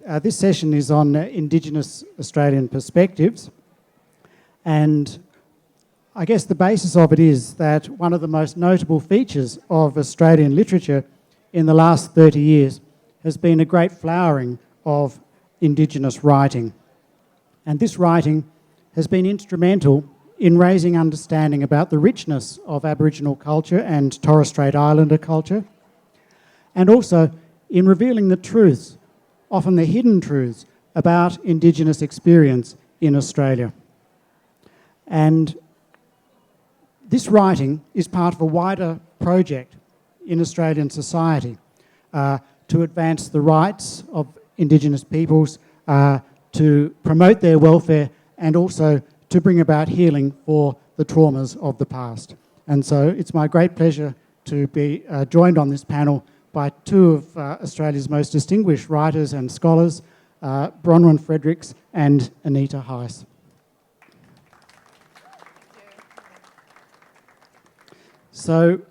This session is on Indigenous Australian perspectives, and I guess the basis of it is that one of the most notable features of Australian literature in the last 30 years has been a great flowering of Indigenous writing. And this writing has been instrumental in raising understanding about the richness of Aboriginal culture and Torres Strait Islander culture, and also in revealing the truths, often the hidden truths, about Indigenous experience in Australia. And this writing is part of a wider project in Australian society to advance the rights of Indigenous peoples, to promote their welfare, and also to bring about healing for the traumas of the past. And so it's my great pleasure to be joined on this panel by two of Australia's most distinguished writers and scholars, Bronwyn Fredericks and Anita Heiss. So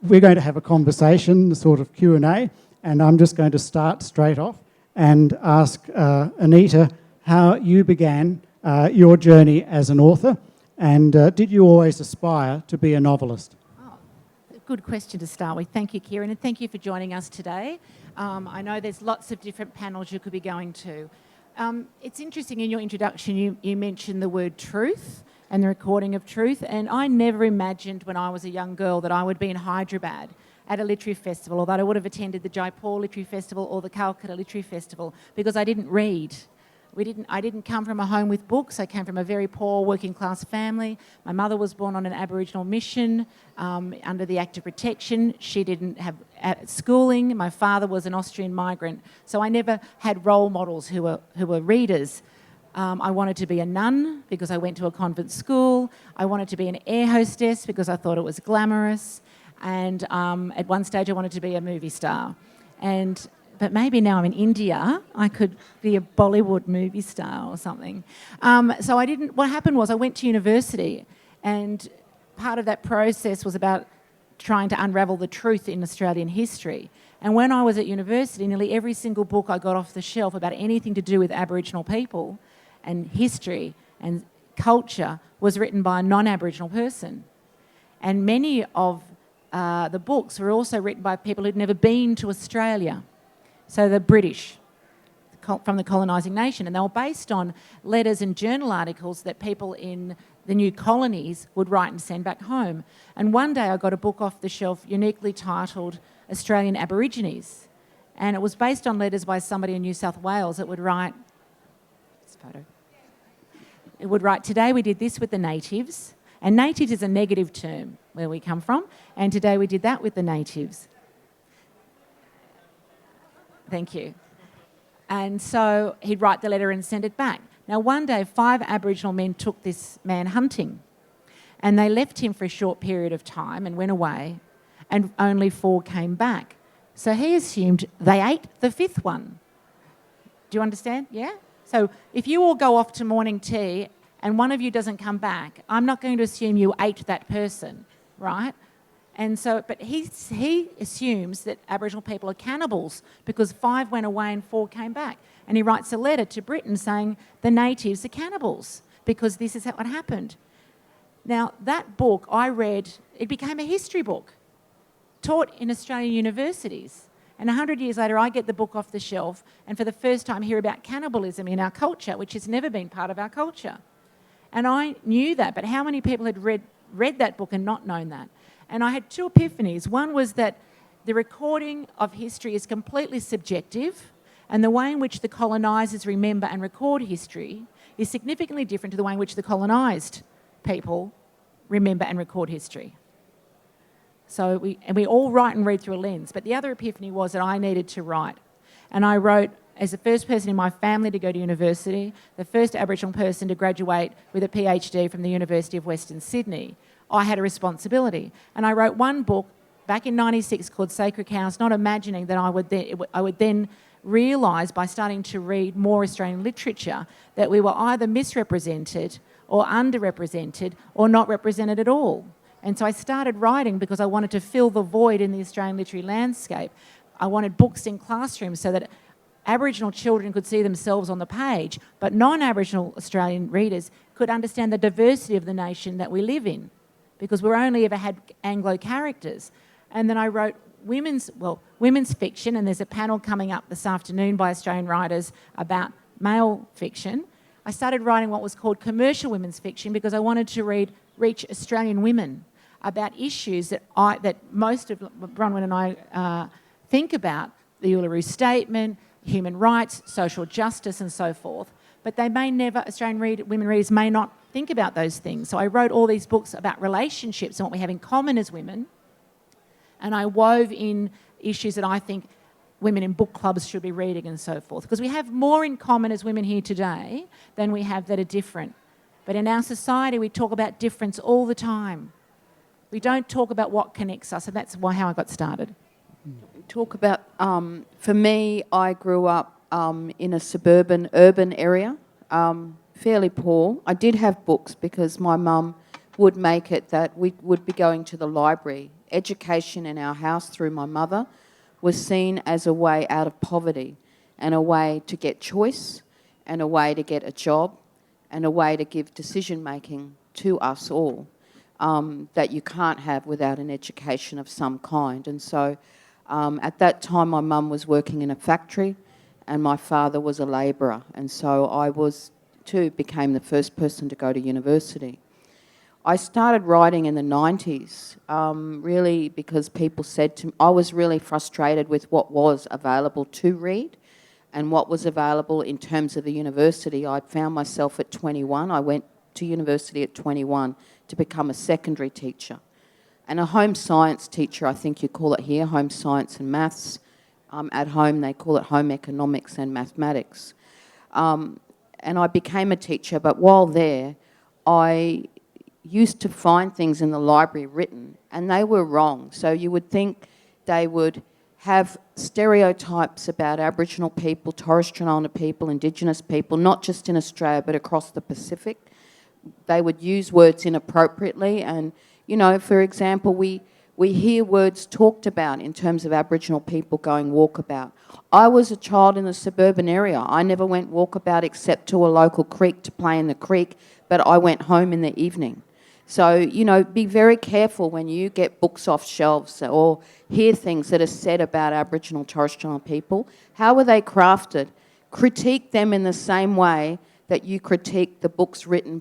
we're going to have a conversation, a sort of Q&A, and I'm just going to start straight off and ask Anita how you began your journey as an author, and did you always aspire to be a novelist? Oh, good question to start with. Thank you, Kieran, and thank you for joining us today. I know there's lots of different panels you could be going to. It's interesting, in your introduction you mentioned the word truth and the recording of truth, and I never imagined when I was a young girl that I would be in Hyderabad at a literary festival, or that I would have attended the Jaipur Literary Festival or the Calcutta Literary Festival, because I didn't read. I didn't come from a home with books. I came from a very poor working class family. My mother was born on an Aboriginal mission under the Act of Protection. She didn't have schooling. My father was an Austrian migrant. So I never had role models who were readers. I wanted to be a nun because I went to a convent school. I wanted to be an air hostess because I thought it was glamorous. And at one stage I wanted to be a movie star. But maybe now I'm in India, I could be a Bollywood movie star or something. So what happened was I went to university, and part of that process was about trying to unravel the truth in Australian history. And when I was at university, nearly every single book I got off the shelf about anything to do with Aboriginal people and history and culture was written by a non-Aboriginal person. And many of the books were also written by people who'd never been to Australia. So the British, from the colonising nation, and they were based on letters and journal articles that people in the new colonies would write and send back home. And one day I got a book off the shelf uniquely titled Australian Aborigines, and it was based on letters by somebody in New South Wales that would write, this photo, it would write, today we did this with the natives, and natives is a negative term where we come from, and today we did that with the natives. Thank you. And so he'd write the letter and send it back. Now, one day, 5 Aboriginal men took this man hunting, and they left him for a short period of time and went away, and only 4 came back. So he assumed they ate the 5th one. Do you understand? Yeah? So if you all go off to morning tea and one of you doesn't come back, I'm not going to assume you ate that person, right? And so, but he assumes that Aboriginal people are cannibals because 5 went away and 4 came back. And he writes a letter to Britain saying the natives are cannibals because this is what happened. Now, that book I read, it became a history book taught in Australian universities. And 100 years later, I get the book off the shelf and for the first time hear about cannibalism in our culture, which has never been part of our culture. And I knew that, but how many people had read that book and not known that? And I had 2 epiphanies. One was that the recording of history is completely subjective, and the way in which the colonisers remember and record history is significantly different to the way in which the colonised people remember and record history. So we all write and read through a lens. But the other epiphany was that I needed to write. And I wrote as the first person in my family to go to university, the first Aboriginal person to graduate with a PhD from the University of Western Sydney. I had a responsibility. And I wrote one book back in '96 called Sacred Cows, not imagining that I would then realise by starting to read more Australian literature that we were either misrepresented or underrepresented or not represented at all. And so I started writing because I wanted to fill the void in the Australian literary landscape. I wanted books in classrooms so that Aboriginal children could see themselves on the page, but non-Aboriginal Australian readers could understand the diversity of the nation that we live in, because we've only ever had Anglo characters. And then I wrote women's fiction, and there's a panel coming up this afternoon by Australian writers about male fiction. I started writing what was called commercial women's fiction because I wanted to reach Australian women about issues that most of Bronwyn and I think about, the Uluru Statement, human rights, social justice and so forth, but they may never, Australian women readers may not think about those things. So I wrote all these books about relationships and what we have in common as women, and I wove in issues that I think women in book clubs should be reading and so forth, because we have more in common as women here today than we have that are different. But in our society, we talk about difference all the time. We don't talk about what connects us, and that's how I got started. Talk about, for me, I grew up in a suburban, urban area, fairly poor. I did have books because my mum would make it that we would be going to the library. Education in our house through my mother was seen as a way out of poverty and a way to get choice and a way to get a job and a way to give decision-making to us all that you can't have without an education of some kind. And so at that time, my mum was working in a factory and my father was a labourer. And so I became the first person to go to university. I started writing in the 90s, really because people said to me, I was really frustrated with what was available to read and what was available in terms of the university. I found myself at 21. I went to university at 21 to become a secondary teacher. And a home science teacher, I think you call it here, home science and maths. At home they call it home economics and mathematics. And I became a teacher, but while there, I used to find things in the library written, and they were wrong. So you would think they would have stereotypes about Aboriginal people, Torres Strait Islander people, Indigenous people, not just in Australia but across the Pacific. They would use words inappropriately, and, you know, for example, we hear words talked about in terms of Aboriginal people going walkabout. I was a child in the suburban area. I never went walkabout except to a local creek to play in the creek, but I went home in the evening. So, you know, be very careful when you get books off shelves or hear things that are said about Aboriginal Torres Strait Islander people. How are they crafted? Critique them in the same way that you critique the books written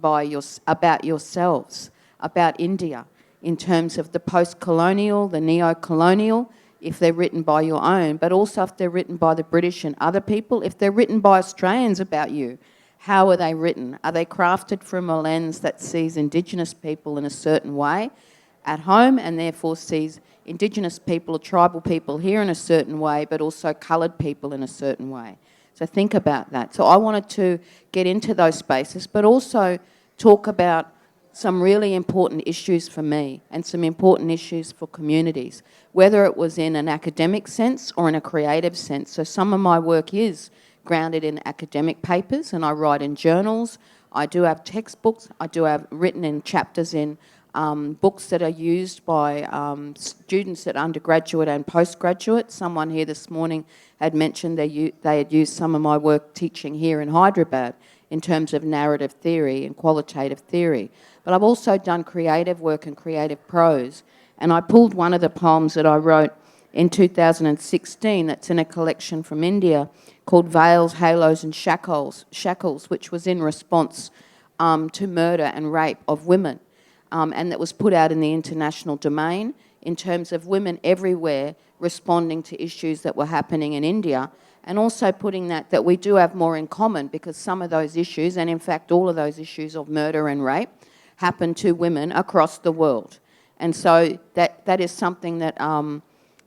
about yourselves, about India, in terms of the post-colonial, the neo-colonial, if they're written by your own, but also if they're written by the British and other people, if they're written by Australians about you. How are they written? Are they crafted from a lens that sees Indigenous people in a certain way at home and therefore sees Indigenous people or tribal people here in a certain way, but also coloured people in a certain way? So think about that. So I wanted to get into those spaces, but also talk about some really important issues for me and some important issues for communities, whether it was in an academic sense or in a creative sense. So some of my work is grounded in academic papers, and I write in journals. I do have textbooks. I do have written in chapters in books that are used by students at undergraduate and postgraduate. Someone here this morning had mentioned they had used some of my work teaching here in Hyderabad in terms of narrative theory and qualitative theory. But I've also done creative work and creative prose, and I pulled one of the poems that I wrote in 2016 that's in a collection from India called Veils, Halos and Shackles, which was in response to murder and rape of women, and that was put out in the international domain in terms of women everywhere responding to issues that were happening in India, and also putting that we do have more in common, because some of those issues, and in fact all of those issues of murder and rape, happen to women across the world. And so that is something that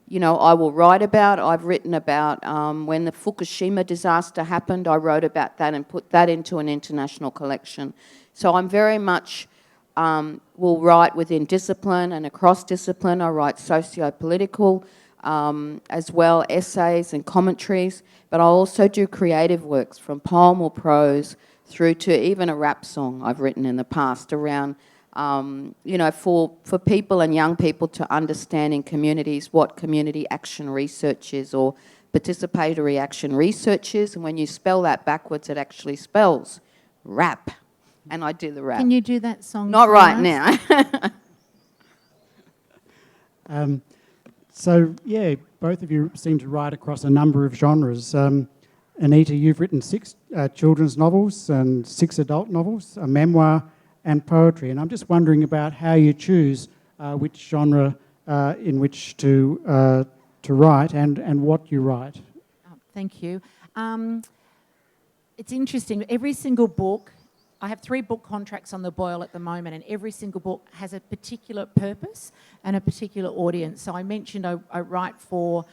you know, I will write about. I've written about when the Fukushima disaster happened. I wrote about that and put that into an international collection. So I'm very much will write within discipline and across discipline. I write socio-political as well, essays and commentaries, but I also do creative works from poem or prose through to even a rap song I've written in the past around you know, for people and young people to understand in communities what community action research is, or participatory action researchers, and when you spell that backwards, it actually spells rap. And I do the rap. Can you do that song? Not for right us? now. So, yeah, both of you seem to write across a number of genres. Anita, you've written 6 children's novels and 6 adult novels, a memoir and poetry. And I'm just wondering about how you choose which genre in which to write and what you write. Oh, thank you. It's interesting. Every single book, I have 3 book contracts on the boil at the moment, and every single book has a particular purpose and a particular audience. So I mentioned I write for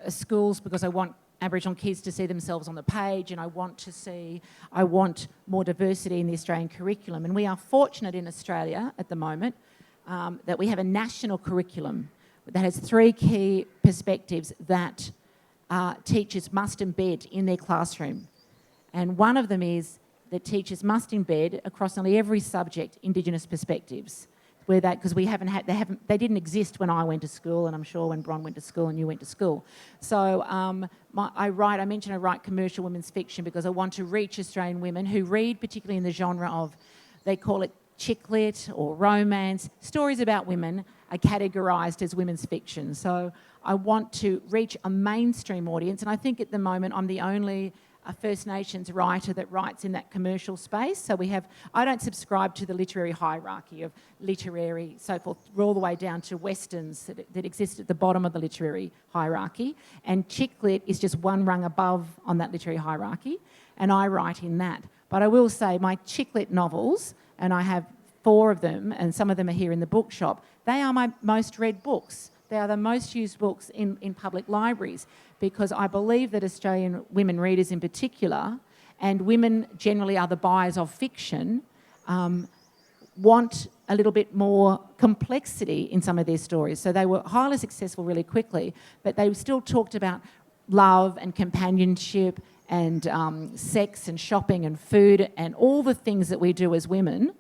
schools because I want Aboriginal kids to see themselves on the page, and I want more diversity in the Australian curriculum. And we are fortunate in Australia at the moment that we have a national curriculum that has 3 key perspectives that teachers must embed in their classroom. And one of them is that teachers must embed across nearly every subject Indigenous perspectives, because they didn't exist when I went to school, and I'm sure when Bron went to school and you went to school. So I write commercial women's fiction because I want to reach Australian women who read, particularly in the genre of, they call it chick lit or romance. Stories about women are categorised as women's fiction. So I want to reach a mainstream audience, and I think at the moment I'm the only a First Nations writer that writes in that commercial space. So I don't subscribe to the literary hierarchy of literary, so forth, all the way down to westerns that exist at the bottom of the literary hierarchy. And chick lit is just one rung above on that literary hierarchy, and I write in that. But I will say my chick lit novels, and I have 4 of them, and some of them are here in the bookshop, they are my most read books. They are the most used books in public libraries, because I believe that Australian women readers in particular, and women generally are the buyers of fiction, want a little bit more complexity in some of their stories. So they were highly successful really quickly, but they still talked about love and companionship and sex and shopping and food and all the things that we do as women.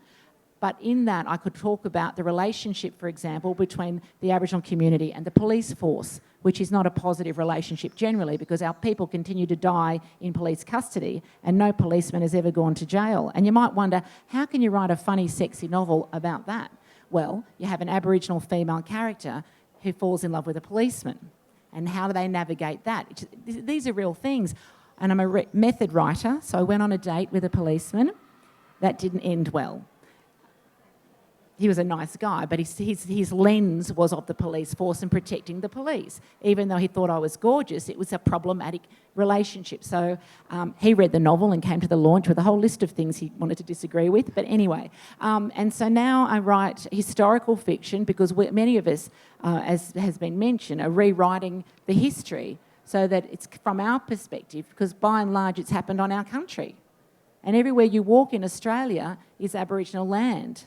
But in that, I could talk about the relationship, for example, between the Aboriginal community and the police force, which is not a positive relationship generally, because our people continue to die in police custody and no policeman has ever gone to jail. And you might wonder, how can you write a funny, sexy novel about that? Well, you have an Aboriginal female character who falls in love with a policeman. And how do they navigate that? These are real things. And I'm a method writer, so I went on a date with a policeman. That didn't end well. He was a nice guy, but his lens was of the police force and protecting the police. Even though he thought I was gorgeous, it was a problematic relationship. So he read the novel and came to the launch with a whole list of things he wanted to disagree with. But anyway, and so now I write historical fiction because many of us, as has been mentioned, are rewriting the history so that it's from our perspective, because by and large it's happened on our country. And everywhere you walk in Australia is Aboriginal land.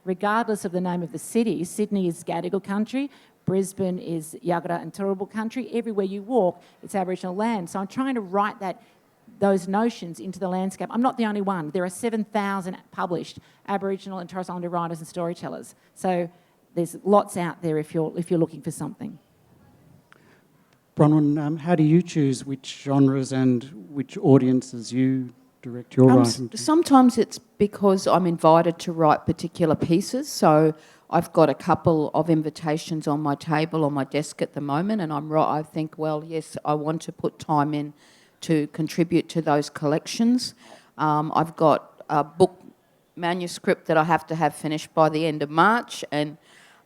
Regardless of the name of the city, Sydney is Gadigal country, Brisbane is Yagara and Turrbal country. Everywhere you walk, it's Aboriginal land. So I'm trying to write those notions into the landscape. I'm not the only one. There are 7,000 published Aboriginal and Torres Islander writers and storytellers. So there's lots out there if you're looking for something. Bronwyn, how do you choose which genres and which audiences you direct your writing to? Sometimes it's because I'm invited to write particular pieces. So I've got a couple of invitations on my table, on my desk at the moment, and I think, well, yes, I want to put time in to contribute to those collections. I've got a book manuscript that I have to have finished by the end of March, and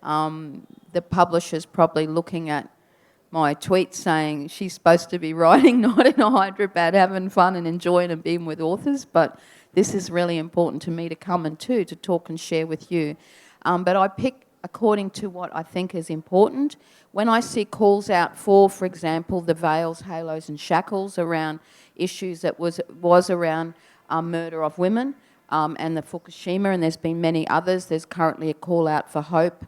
the publisher's probably looking at my tweet saying she's supposed to be writing, not in a Hyderabad, having fun and enjoying and being with authors, but this is really important to me to come and to talk and share with you. But I pick according to what I think is important. When I see calls out for example, the veils, halos and shackles around issues that was around murder of women and the Fukushima, and there's been many others. There's currently a call out for hope,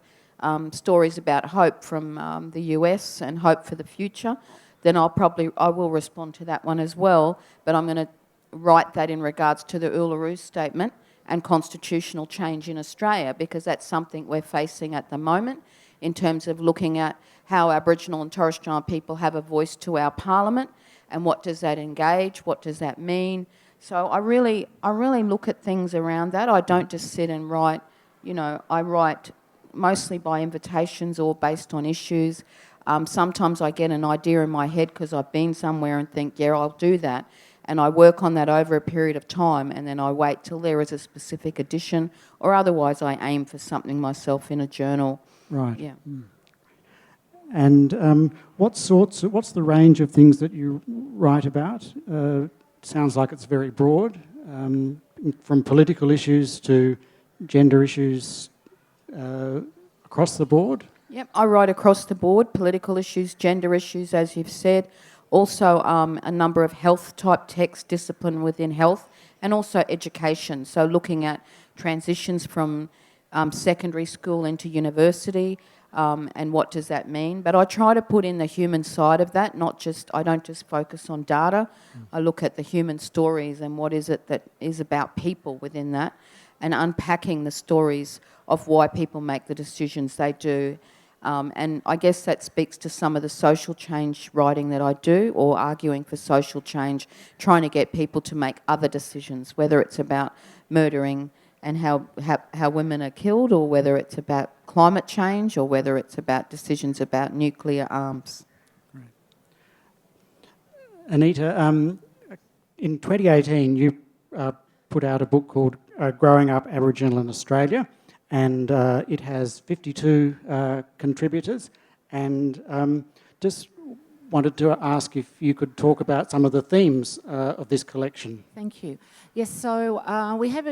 stories about hope from the US and hope for the future, then I will respond to that one as well. But I'm going to write that in regards to the Uluru Statement and constitutional change in Australia, because that's something we're facing at the moment. in terms of looking at how Aboriginal and Torres Strait people have a voice to our parliament, and what does that engage, what does that mean. So I really look at things around that. I don't just sit and write, I write mostly by invitations or based on issues. Sometimes I get an idea in my head because I've been somewhere and think, yeah, I'll do that. And I work on that over a period of time, and then I wait till there is a specific edition, or otherwise I aim for something myself in a journal. Right. Yeah. And what's the range of things that you write about? Sounds like it's very broad, from political issues to gender issues across the board. Yep, I write across the board, political issues, gender issues, as you've said. Also a number of health-type texts, discipline within health, and also education. So looking at transitions from secondary school into university, and what does that mean. But I try to put in the human side of that, I don't just focus on data. I look at the human stories and what is it that is about people within that, and unpacking the stories of why people make the decisions they do. And I guess that speaks to some of the social change writing that I do, or arguing for social change, trying to get people to make other decisions, whether it's about murdering and how women are killed, or whether it's about climate change, or whether it's about decisions about nuclear arms. Right. Anita, in 2018 you put out a book called Growing Up Aboriginal in Australia, and it has 52 contributors, and just wanted to ask if you could talk about some of the themes of this collection. Thank you. Yes, so we have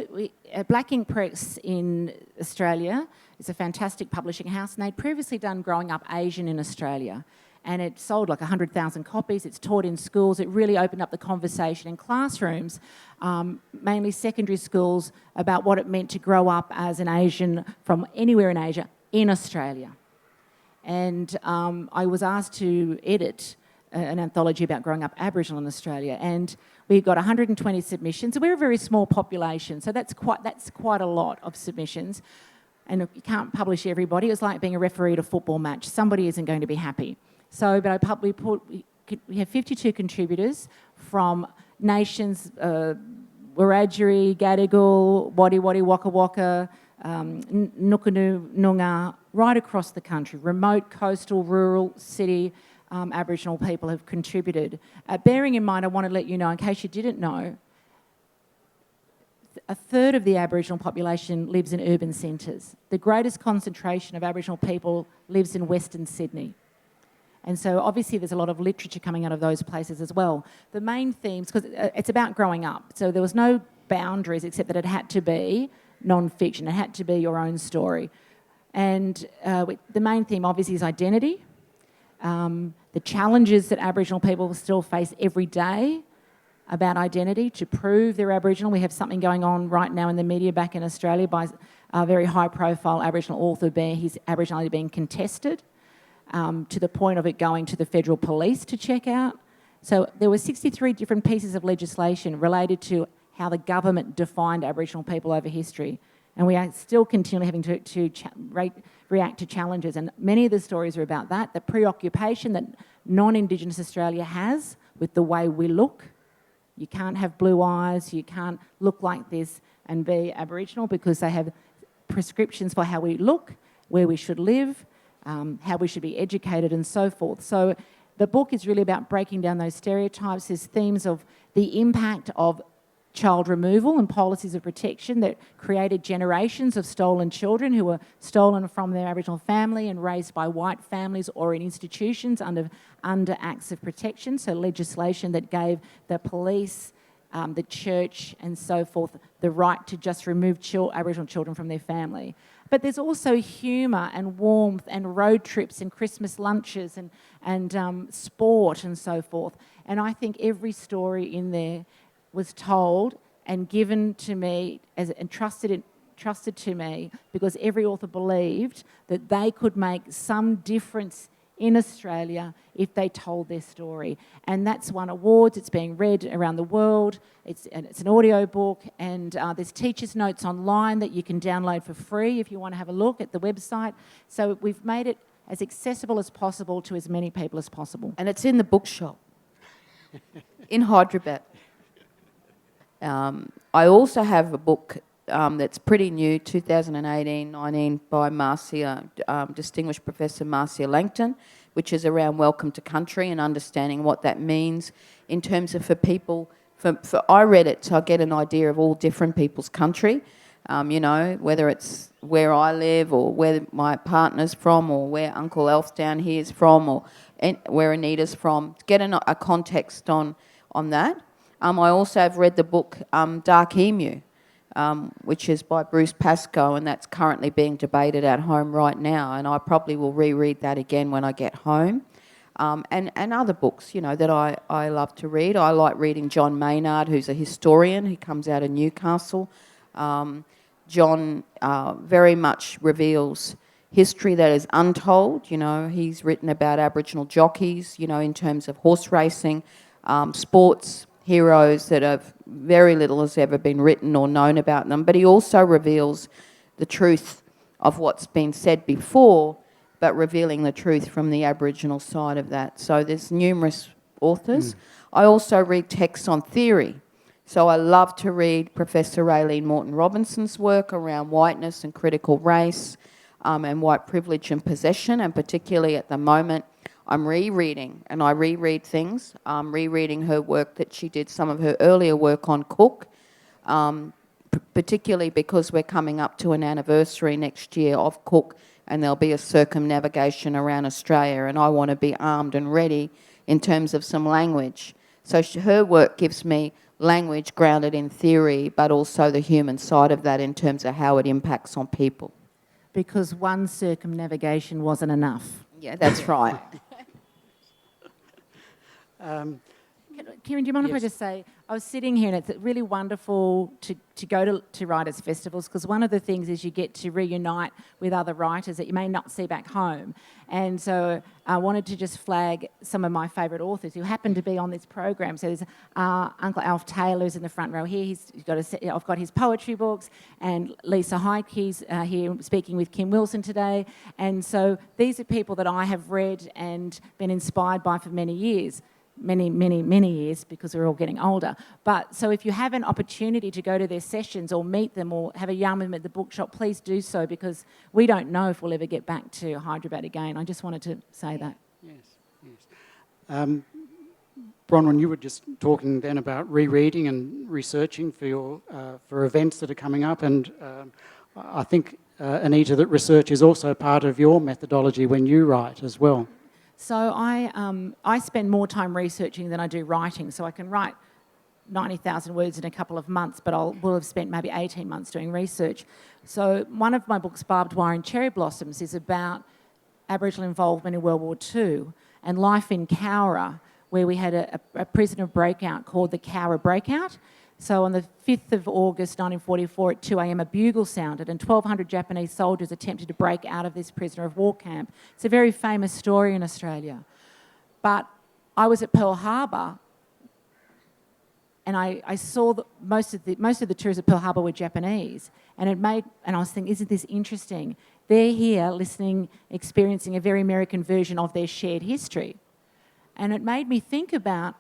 Black Ink Press in Australia. It's a fantastic publishing house, and they'd previously done Growing Up Asian in Australia, and it sold like 100,000 copies. It's taught in schools. It really opened up the conversation in classrooms, mainly secondary schools, about what it meant to grow up as an Asian from anywhere in Asia in Australia. And I was asked to edit an anthology about growing up Aboriginal in Australia, and we got 120 submissions. So we're a very small population, so that's quite a lot of submissions. And you can't publish everybody. It's like being a referee at a football match. Somebody isn't going to be happy. So, but we have 52 contributors from nations, Wiradjuri, Gadigal, Wadi Wadi, Waka Waka, Nukunu, Noongar, right across the country. Remote, coastal, rural, city, Aboriginal people have contributed. Bearing in mind, I want to let you know, in case you didn't know, a third of the Aboriginal population lives in urban centres. The greatest concentration of Aboriginal people lives in Western Sydney. And so obviously there's a lot of literature coming out of those places as well. The main themes, because it's about growing up, so there was no boundaries except that it had to be non-fiction, it had to be your own story. And the main theme obviously is identity, the challenges that Aboriginal people still face every day about identity to prove they're Aboriginal. We have something going on right now in the media back in Australia by a very high-profile Aboriginal author, his Aboriginality being contested, to the point of it going to the federal police to check out. So there were 63 different pieces of legislation related to how the government defined Aboriginal people over history. And we are still continually having to react to challenges. And many of the stories are about that, the preoccupation that non-Indigenous Australia has with the way we look. You can't have blue eyes, you can't look like this and be Aboriginal, because they have prescriptions for how we look, where we should live, how we should be educated and so forth. So the book is really about breaking down those stereotypes. There's themes of the impact of child removal and policies of protection that created generations of stolen children who were stolen from their Aboriginal family and raised by white families or in institutions under acts of protection, so legislation that gave the police, the church and so forth the right to just remove Aboriginal children from their family. But there's also humour and warmth and road trips and Christmas lunches and sport and so forth. And I think every story in there was told and given to me and trusted to me, because every author believed that they could make some difference in Australia if they told their story. And that's won awards. It's being read around the world. It's an audio book, and there's teachers' notes online that you can download for free if you want to have a look at the website. So we've made it as accessible as possible to as many people as possible. And it's in the bookshop in Hyderabad. I also have a book that's pretty new, 2018-19, by Marcia, Distinguished Professor Marcia Langton, which is around welcome to country and understanding what that means in terms of for people. I read it, so I get an idea of all different people's country, you know, whether it's where I live or where my partner's from or where Uncle Elf down here is from or where Anita's from, to get a context on that. I also have read the book Dark Emu, which is by Bruce Pascoe, and that's currently being debated at home right now, and I probably will reread that again when I get home. And other books, you know, that I love to read. I like reading John Maynard, who's a historian. He comes out of Newcastle. John very much reveals history that is untold. You know, he's written about Aboriginal jockeys, you know, in terms of horse racing, sports heroes that have very little has ever been written or known about them. But he also reveals the truth of what's been said before, but revealing the truth from the Aboriginal side of that. So there's numerous authors. I also read texts on theory. So I love to read Professor Raylene Morton-Robinson's work around whiteness and critical race and white privilege and possession, and particularly at the moment I'm rereading, and I reread things. I'm rereading her work that she did, some of her earlier work on Cook, particularly because we're coming up to an anniversary next year of Cook, and there'll be a circumnavigation around Australia, and I want to be armed and ready in terms of some language. So her work gives me language grounded in theory, but also the human side of that in terms of how it impacts on people. Because one circumnavigation wasn't enough. Yeah, that's right. Kieran, do you mind if I Yes. just say, I was sitting here and it's really wonderful to go to writers' festivals, because one of the things is you get to reunite with other writers that you may not see back home. And so I wanted to just flag some of my favourite authors who happen to be on this program. So there's Uncle Alf Taylor's in the front row here. I've got his poetry books, and Lisa Heike's here speaking with Kim Wilson today. And so these are people that I have read and been inspired by for many years. Many years, because we're all getting older. But so if you have an opportunity to go to their sessions or meet them or have a yarn with them at the bookshop, please do so, because we don't know if we'll ever get back to Hyderabad again. I just wanted to say that. Yes. Bronwyn, you were just talking then about rereading and researching for events that are coming up, and I think, Anita, that research is also part of your methodology when you write as well. So I spend more time researching than I do writing. So I can write 90,000 words in a couple of months, but will have spent maybe 18 months doing research. So one of my books, Barbed Wire and Cherry Blossoms, is about Aboriginal involvement in World War II and life in Cowra, where we had a prisoner breakout called the Cowra Breakout. So on the 5th of August 1944 at 2 a.m, a bugle sounded and 1,200 Japanese soldiers attempted to break out of this prisoner of war camp. It's a very famous story in Australia. But I was at Pearl Harbor, and I saw that most of the tourists at Pearl Harbor were Japanese, and I was thinking, isn't this interesting? They're here listening, experiencing a very American version of their shared history. And it made me think about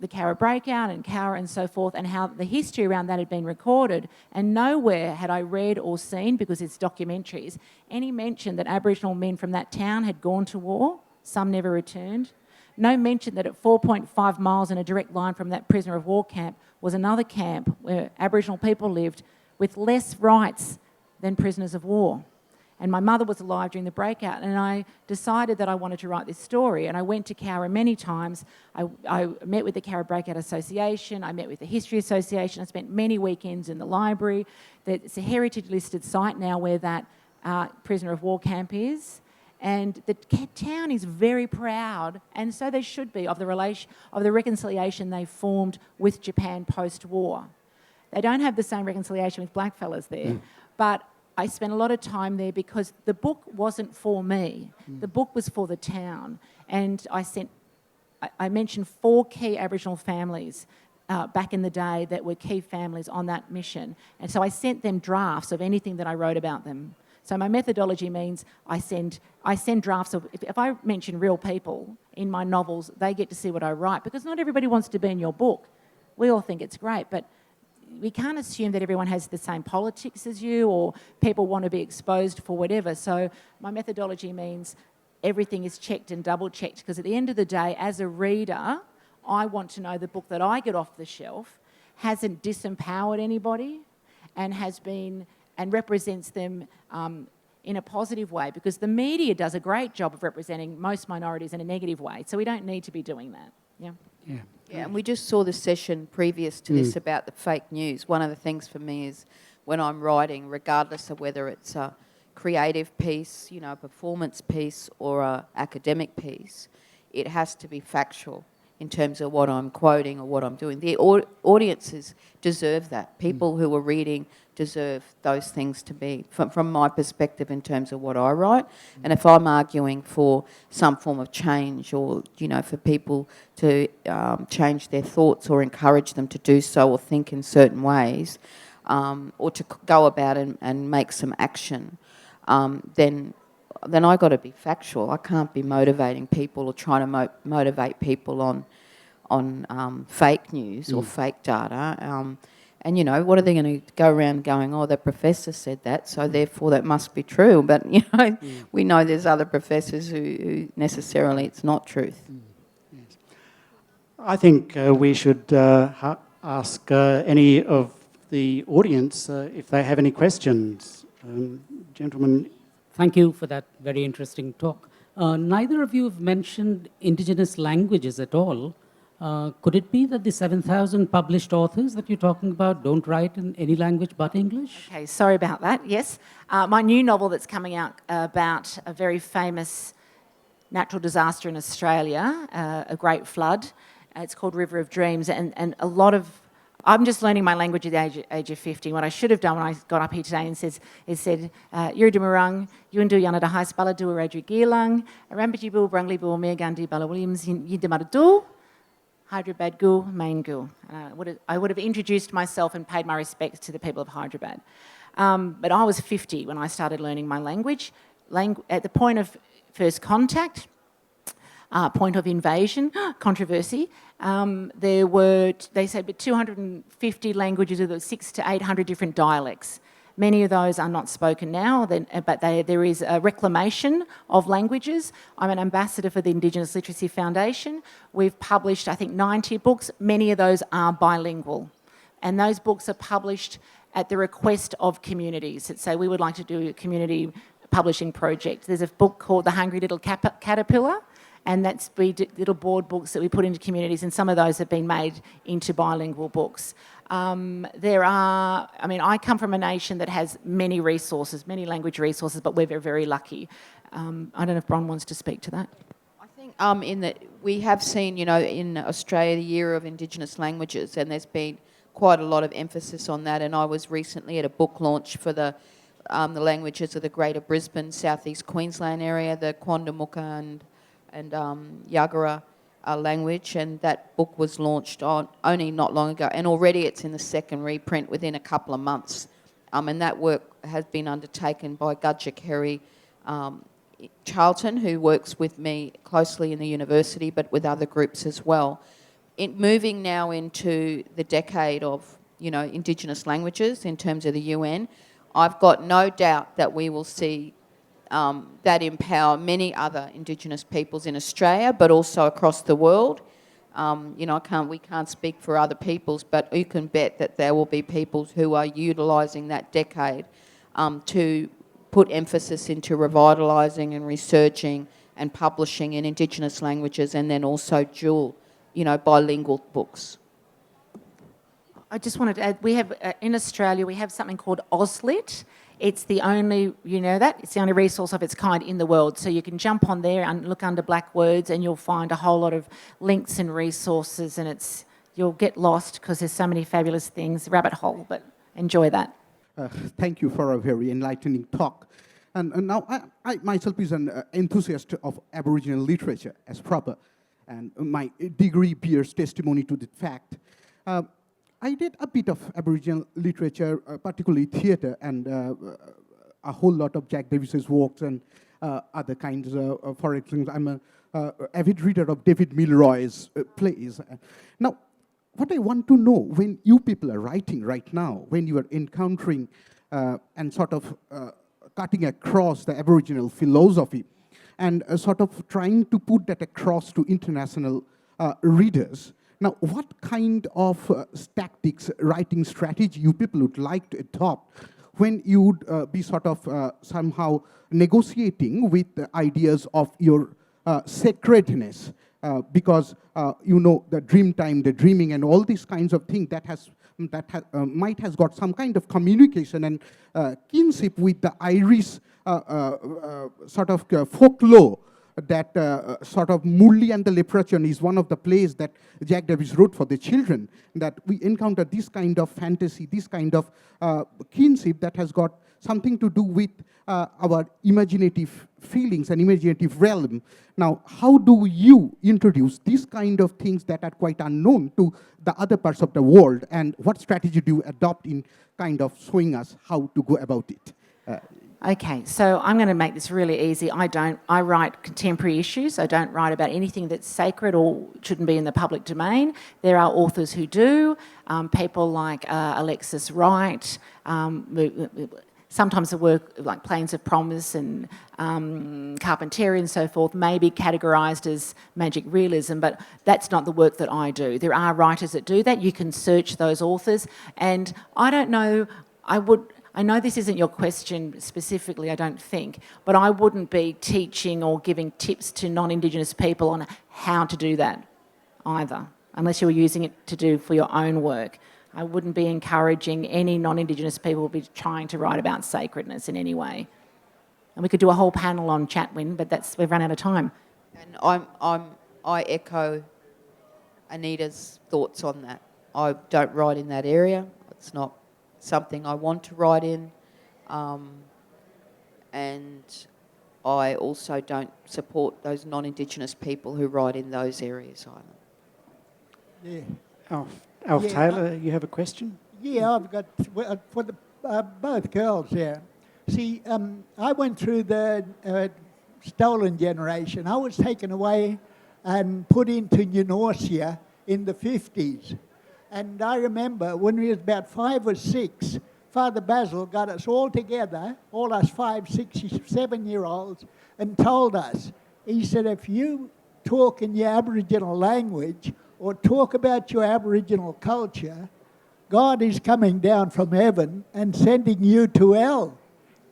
the Cowra Breakout and Cowra and so forth, and how the history around that had been recorded. And nowhere had I read or seen, because it's documentaries, any mention that Aboriginal men from that town had gone to war. Some never returned. No mention that at 4.5 miles in a direct line from that prisoner of war camp was another camp where Aboriginal people lived with less rights than prisoners of war. And my mother was alive during the breakout, and I decided that I wanted to write this story. And I went to Cowra many times. I met with the Cowra Breakout Association. I met with the History Association. I spent many weekends in the library. It's a heritage listed site now where that prisoner of war camp is. And the town is very proud, and so they should be, of the reconciliation they formed with Japan post-war. They don't have the same reconciliation with blackfellas there, but I spent a lot of time there because the book wasn't for me. The book was for the town. And I mentioned 4 key Aboriginal families back in the day that were key families on that mission. And so I sent them drafts of anything that I wrote about them. So my methodology means I send drafts of, if I mention real people in my novels, they get to see what I write, because not everybody wants to be in your book. We all think it's great, but we can't assume that everyone has the same politics as you, or people want to be exposed for whatever. So my methodology means everything is checked and double-checked, because at the end of the day, as a reader, I want to know the book that I get off the shelf hasn't disempowered anybody and represents them in a positive way, because the media does a great job of representing most minorities in a negative way. So we don't need to be doing that. Yeah, and we just saw the session previous to this about the fake news. One of the things for me is when I'm writing, regardless of whether it's a creative piece, a performance piece, or an academic piece, it has to be factual in terms of what I'm quoting or what I'm doing. The audiences deserve that. People who are reading deserve those things to be, from my perspective, in terms of what I write. And if I'm arguing for some form of change, or, for people to change their thoughts or encourage them to do so or think in certain ways, or to go about and make some action, then I got to be factual. I can't be motivating people or trying to motivate people on fake news or fake data. And, what are they going to go around going, oh, the professor said that, so therefore that must be true. But, we know there's other professors who necessarily it's not truth. Yes. I think we should ask any of the audience if they have any questions. Gentlemen. Thank you for that very interesting talk. Neither of you have mentioned Indigenous languages at all. Could it be that the 7,000 published authors that you're talking about don't write in any language but English? Okay, sorry about that, yes. My new novel that's coming out about a very famous natural disaster in Australia, a great flood. It's called River of Dreams, and a lot of... I'm just learning my language at the age of 50. What I should have done when I got up here today and said, Yuridumarang, Yundu Anita Heiss, Baladu Radru Geelang, Rambajibu, Brunglibu, Meagandi, Bala Williams, Yindamaradu, Hyderabad Gu, Main Gu. I would have introduced myself and paid my respects to the people of Hyderabad. But I was 50 when I started learning my language. At the point of first contact, point of invasion, controversy, there were, they said, 250 languages with 600 to 800 different dialects. Many of those are not spoken now, but there is a reclamation of languages. I'm an ambassador for the Indigenous Literacy Foundation. We've published, I think, 90 books. Many of those are bilingual. And those books are published at the request of communities that say, we would like to do a community publishing project. There's a book called The Hungry Little Caterpillar, and that's little board books that we put into communities, and some of those have been made into bilingual books. I come from a nation that has many resources, many language resources, but we're very, very lucky. I don't know if Bron wants to speak to that. I think we have seen, in Australia, the Year of Indigenous Languages, and there's been quite a lot of emphasis on that. And I was recently at a book launch for the languages of the Greater Brisbane, Southeast Queensland area, the Quandamooka and Yagara language, and that book was launched only not long ago, and already it's in the second reprint within a couple of months. And that work has been undertaken by Gudja Kerry Charlton, who works with me closely in the university, but with other groups as well. Moving now into the decade of, Indigenous languages in terms of the UN, I've got no doubt that we will see that empower many other Indigenous peoples in Australia, but also across the world. We can't speak for other peoples, but you can bet that there will be peoples who are utilising that decade to put emphasis into revitalising and researching and publishing in Indigenous languages, and then also dual, bilingual books. I just wanted to add, we have, in Australia, we have something called AusLit. It's the only, it's the only resource of its kind in the world. So you can jump on there and look under black words, and you'll find a whole lot of links and resources, and you'll get lost because there's so many fabulous things, rabbit hole, but enjoy that. Thank you for a very enlightening talk. And now I myself is an enthusiast of Aboriginal literature as proper, and my degree bears testimony to that fact. I did a bit of Aboriginal literature, particularly theatre, and a whole lot of Jack Davis's works and other kinds of, for example, I'm an avid reader of David Milroy's plays. Now, what I want to know, when you people are writing right now, when you are encountering and sort of cutting across the Aboriginal philosophy and sort of trying to put that across to international readers, now what kind of tactics, writing strategy you people would like to adopt when you would be sort of somehow negotiating with the ideas of your sacredness, because you know the dream time, the dreaming, and all these kinds of things might has got some kind of communication and kinship with the Irish sort of folklore. That sort of Murli and the Leprechaun is one of the plays that Jack Davis wrote for the children, that we encounter this kind of fantasy, this kind of kinship that has got something to do with our imaginative feelings and imaginative realm. Now, how do you introduce these kind of things that are quite unknown to the other parts of the world, and what strategy do you adopt in kind of showing us how to go about it? Okay, so I'm going to make this really easy. I write contemporary issues. I don't write about anything that's sacred or shouldn't be in the public domain. There are authors who do, people like Alexis Wright, sometimes the work like Plains of Promise and Carpentier and so forth may be categorised as magic realism, but that's not the work that I do. There are writers that do that. You can search those authors, and I don't know, I know this isn't your question specifically, I don't think, but I wouldn't be teaching or giving tips to non-Indigenous people on how to do that either, unless you were using it to do for your own work. I wouldn't be encouraging any non-Indigenous people to be trying to write about sacredness in any way. And we could do a whole panel on Chatwin, but we've run out of time. And I echo Anita's thoughts on that. I don't write in that area. It's not something I want to write in, and I also don't support those non-Indigenous people who write in those areas either. Yeah. Alf Taylor, you have a question? Yeah, I've got for the both girls there. See, I went through the stolen generation. I was taken away and put into Nunorcia in the 50s. And I remember when we was about 5 or 6, Father Basil got us all together, all us 5, 6, 7-year-olds, and told us, he said, if you talk in your Aboriginal language or talk about your Aboriginal culture, God is coming down from heaven and sending you to hell.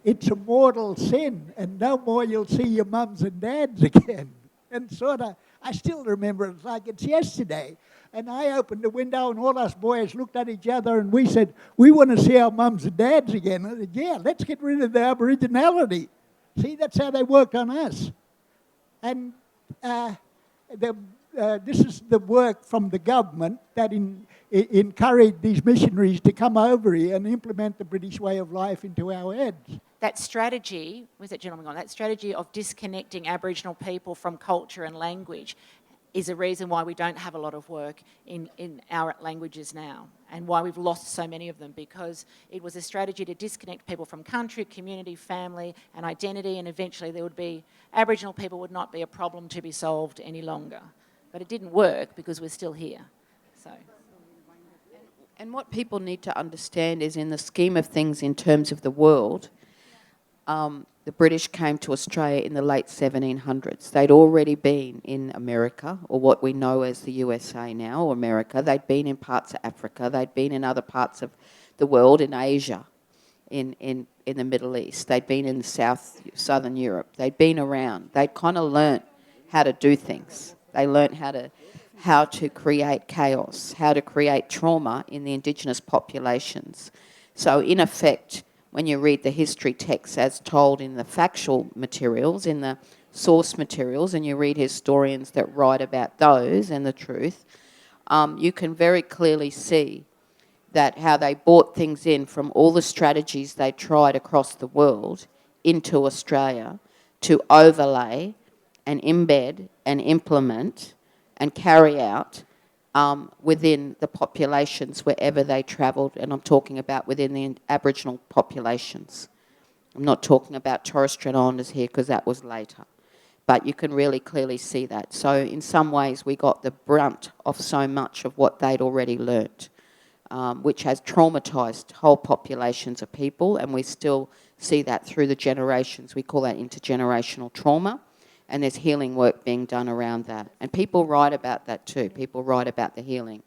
It's a mortal sin, and no more you'll see your mums and dads again. And sort of, I still remember it like it's yesterday. And I opened the window and all us boys looked at each other and we said, we want to see our mums and dads again. I said, yeah, let's get rid of the Aboriginality. See, that's how they worked on us. And this is the work from the government that encouraged these missionaries to come over here and implement the British way of life into our heads. That strategy, where's that gentleman gone? That strategy of disconnecting Aboriginal people from culture and language is a reason why we don't have a lot of work in our languages now, and why we've lost so many of them, because it was a strategy to disconnect people from country, community, family and identity, and eventually there would be, Aboriginal people would not be a problem to be solved any longer. But it didn't work because we're still here. So. And what people need to understand is, in the scheme of things in terms of the world, the British came to Australia in the late 1700s. They'd already been in America, or what we know as the USA now, or America. They'd been in parts of Africa. They'd been in other parts of the world, in Asia, in the Middle East. They'd been in southern Europe. They'd been around. They'd kind of learnt how to do things. They learnt how to create chaos, how to create trauma in the Indigenous populations. So in effect, when you read the history texts as told in the factual materials, in the source materials, and you read historians that write about those and the truth, you can very clearly see that how they brought things in from all the strategies they tried across the world into Australia to overlay and embed and implement and carry out within the populations wherever they travelled, and I'm talking about within the Aboriginal populations. I'm not talking about Torres Strait Islanders here because that was later. But you can really clearly see that. So in some ways we got the brunt of so much of what they'd already learnt, which has traumatised whole populations of people, and we still see that through the generations. We call that intergenerational trauma, and there's healing work being done around that. And people write about that too. People write about the healing.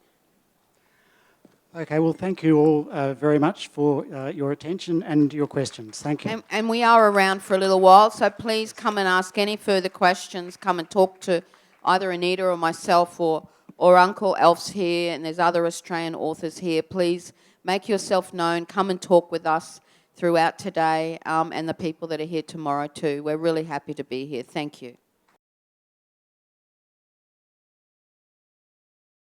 Okay, well, thank you all very much for your attention and your questions. Thank you. And we are around for a little while, so please come and ask any further questions. Come and talk to either Anita or myself or Uncle Alf's here, and there's other Australian authors here. Please make yourself known. Come and talk with us throughout today, and the people that are here tomorrow too. We're really happy to be here. Thank you.